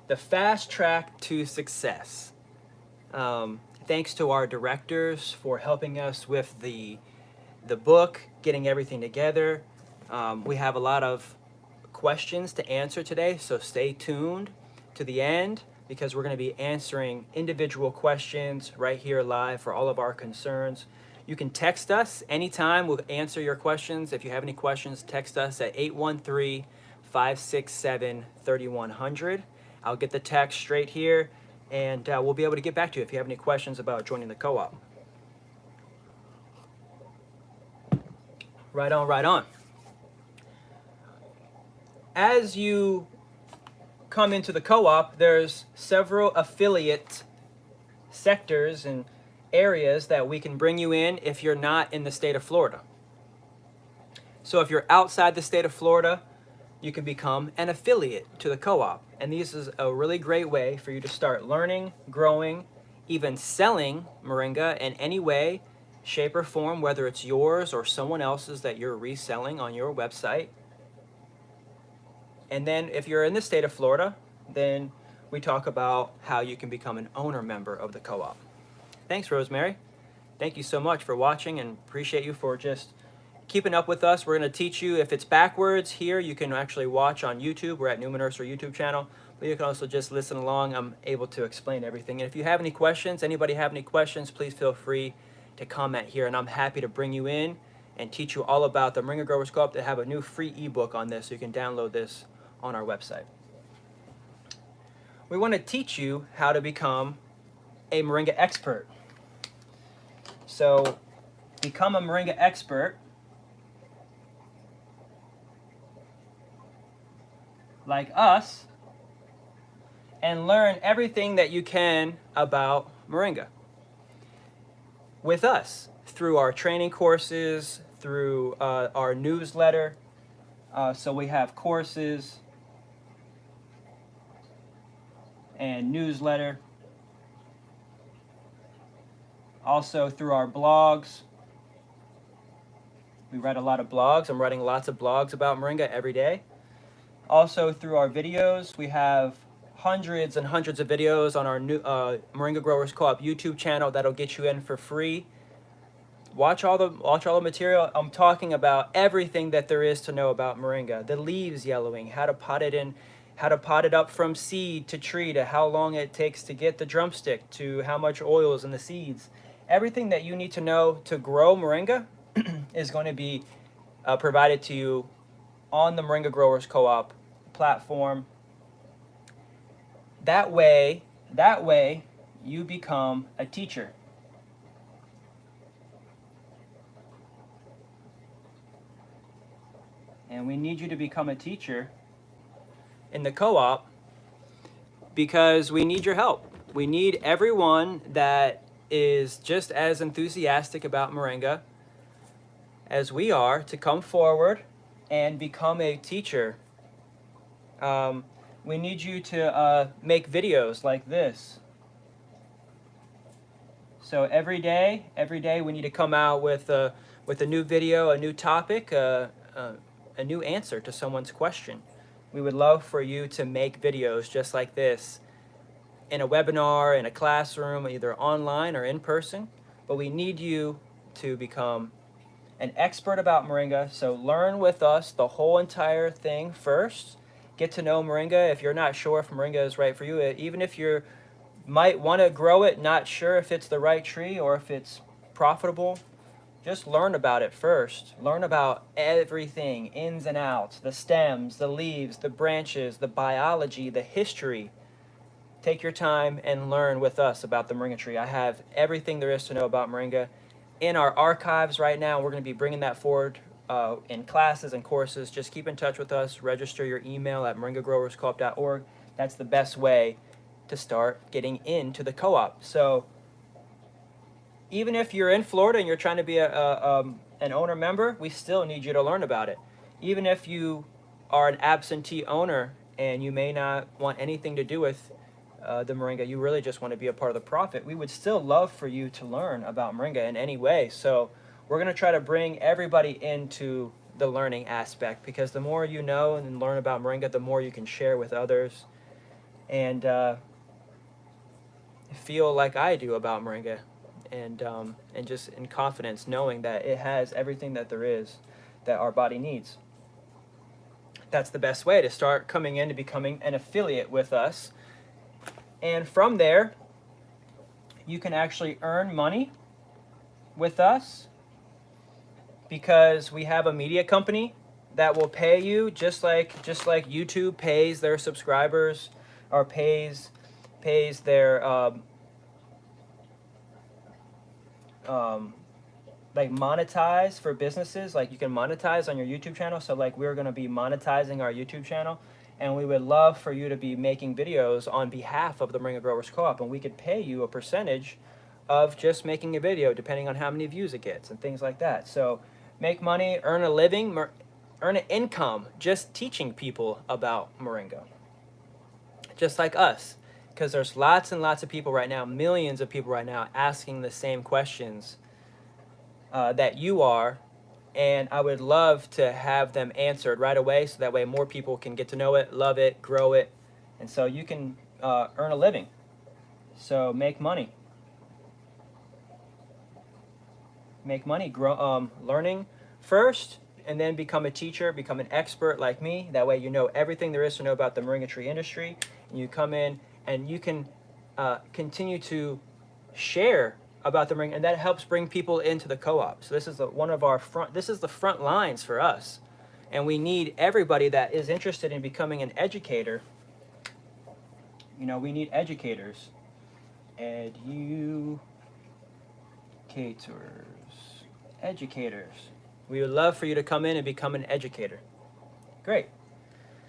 the fast track to success. Thanks to our directors for helping us with the book, getting everything together. We have a lot of questions to answer today, so stay tuned to the end because we're going to be answering individual questions right here live for all of our concerns. You can text us anytime. We'll answer your questions. If you have any questions, text us at 813-567-3100. I'll get the text straight here, and we'll be able to get back to you if you have any questions about joining the co-op. Right on, right on. As you come into the co-op, there's several affiliate sectors and areas that we can bring you in if you're not in the state of Florida. So if you're outside the state of Florida, you can become an affiliate to the co-op. And this is a really great way for you to start learning, growing, even selling moringa in any way, shape, or form, whether it's yours or someone else's that you're reselling on your website. And then if you're in the state of Florida, then we talk about how you can become an owner member of the co-op. Thanks, Rosemary. Thank you so much for watching, and appreciate you for just keeping up with us. We're going to teach you, if it's backwards here, you can actually watch on YouTube. We're at Newman Nursery YouTube channel, but you can also just listen along. I'm able to explain everything. And if you have any questions, anybody have any questions, please feel free to comment here, and I'm happy to bring you in and teach you all about the Moringa Growers Co-op. They have a new free ebook on this, so you can download this on our website. We want to teach you how to become a moringa expert. So become a moringa expert like us and learn everything that you can about moringa with us through our training courses, through our newsletter. So we have courses and newsletter. Also through our blogs. We write a lot of blogs. I'm writing lots of blogs about moringa every day. Also through our videos. We have hundreds and hundreds of videos on our new Moringa Growers Co-op YouTube channel that'll get you in for free. Watch all the material. I'm talking about everything that there is to know about moringa. The leaves yellowing, how to pot it in, how to pot it up from seed to tree, to how long it takes to get the drumstick, to how much oil is in the seeds. Everything that you need to know to grow moringa is going to be provided to you on the Moringa Growers Co-op platform. That way you become a teacher. And we need you to become a teacher in the co-op because we need your help. We need everyone that is just as enthusiastic about moringa as we are to come forward and become a teacher. We need you to make videos like this. So every day we need to come out with a new video, a new topic, a new answer to someone's question. We would love for you to make videos just like this in a webinar, in a classroom, either online or in person. But we need you to become an expert about moringa. So learn with us the whole entire thing first. Get to know moringa. If you're not sure if moringa is right for you, even if you might want to grow it, not sure if it's the right tree or if it's profitable, just learn about it first. Learn about everything, ins and outs, the stems, the leaves, the branches, the biology, the history. Take your time and learn with us about the moringa tree. I have everything there is to know about moringa in our archives right now. We're going to be bringing that forward in classes and courses. Just keep in touch with us. Register your email at moringagrowerscoop.org. That's the best way to start getting into the co-op. So even if you're in Florida and you're trying to be an owner member, we still need you to learn about it. Even if you are an absentee owner and you may not want anything to do with the moringa, you really just want to be a part of the profit, we would still love for you to learn about moringa in any way. So we're going to try to bring everybody into the learning aspect, because the more you know and learn about moringa, the more you can share with others. and feel like I do about moringa, and just in confidence, knowing that it has everything that there is that our body needs. That's the best way to start coming in to becoming an affiliate with us. And from there, you can actually earn money with us, because we have a media company that will pay you just like YouTube pays their subscribers, or pays their like monetize for businesses. Like you can monetize on your YouTube channel. So like we're going to be monetizing our YouTube channel, and we would love for you to be making videos on behalf of the Moringa Growers Co-op, and we could pay you a percentage of just making a video, depending on how many views it gets and things like that. So make money, earn a living, earn an income just teaching people about moringa, just like us, because there's lots and lots of people right now, millions of people right now, asking the same questions that you are, and I would love to have them answered right away, so that way more people can get to know it, love it, grow it, and so you can earn a living. So make money. Make money, grow, learning first, and then become a teacher, become an expert like me. That way you know everything there is to know about the moringa tree industry, and you come in and you can continue to share about the moringa, and that helps bring people into the co-op. So this is this is the front lines for us, and we need everybody that is interested in becoming an educator. You know, we need educators. Educators. We would love for you to come in and become an educator. Great.